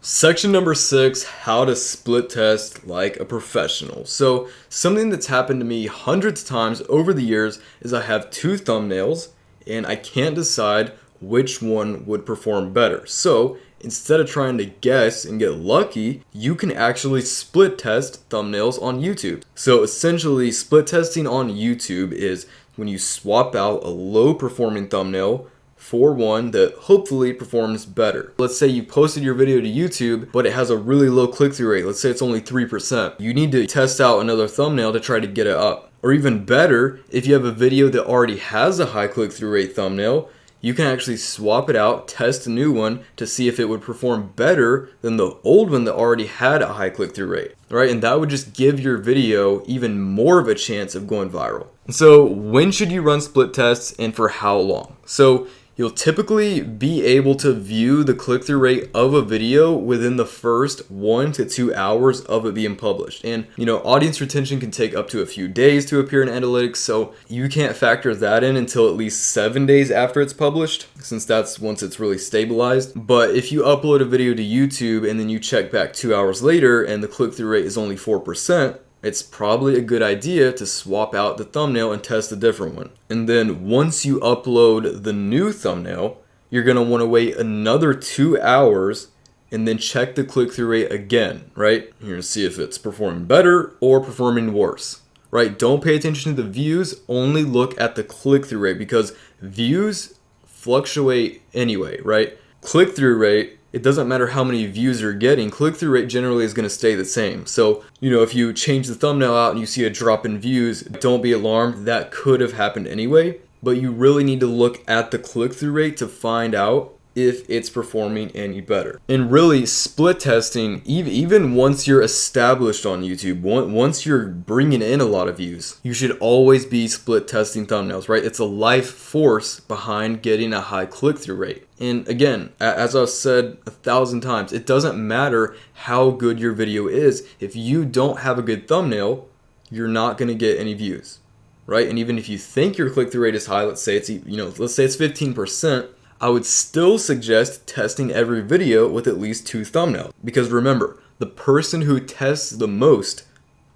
Section number 6, how to split test like a professional. So something that's happened to me hundreds of times over the years is I have two thumbnails and I can't decide which one would perform better. So instead of trying to guess and get lucky, you can actually split test thumbnails on YouTube. So essentially, split testing on YouTube is when you swap out a low performing thumbnail for one that hopefully performs better. Let's say you posted your video to YouTube, but it has a really low click-through rate. Let's say it's only 3%. You need to test out another thumbnail to try to get it up. Or even better, if you have a video that already has a high click-through rate thumbnail, you can actually swap it out, test a new one to see if it would perform better than the old one that already had a high click-through rate, right? And that would just give your video even more of a chance of going viral. So when should you run split tests and for how long? So you'll typically be able to view the click-through rate of a video within the first 1 to 2 hours of it being published. And audience retention can take up to a few days to appear in analytics, so you can't factor that in until at least 7 days after it's published, since that's once it's really stabilized. But if you upload a video to YouTube and then you check back 2 hours later and the click-through rate is only 4%, it's probably a good idea to swap out the thumbnail and test a different one. And then once you upload the new thumbnail, you're going to want to wait another 2 hours and then check the click-through rate again, right? You're going to see if it's performing better or performing worse, right? Don't pay attention to the views, only look at the click-through rate because views fluctuate anyway, right? Click-through rate, it doesn't matter how many views you're getting, click-through rate generally is going to stay the same. So, if you change the thumbnail out and you see a drop in views, don't be alarmed. That could have happened anyway, but you really need to look at the click-through rate to find out if it's performing any better. And really, split testing, even once you're established on YouTube, once you're bringing in a lot of views, you should always be split testing thumbnails, right? It's a life force behind getting a high click-through rate. And again, as I've said 1,000 times, it doesn't matter how good your video is. If you don't have a good thumbnail, you're not going to get any views, right? And even if you think your click-through rate is high, let's say it's 15%, I would still suggest testing every video with at least 2 thumbnails. Because remember, the person who tests the most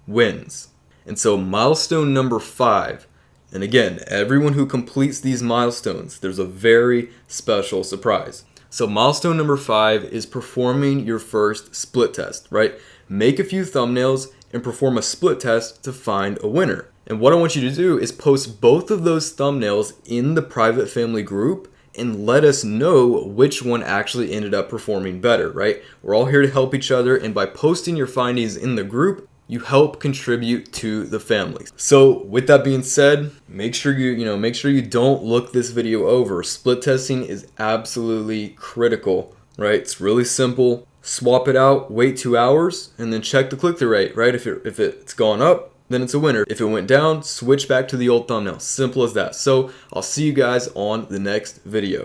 wins. And so milestone number 5, and again, everyone who completes these milestones, there's a very special surprise. So milestone number 5 is performing your first split test, right? Make a few thumbnails and perform a split test to find a winner. And what I want you to do is post both of those thumbnails in the private family group and let us know which one actually ended up performing better, right? We're all here to help each other, and by posting your findings in the group, you help contribute to the family. So with that being said, make sure you don't look this video over. Split testing is absolutely critical, right? It's really simple. Swap it out, wait 2 hours, and then check the click-through rate, right? If it's gone up, then it's a winner. If it went down, switch back to the old thumbnail. Simple as that. So I'll see you guys on the next video.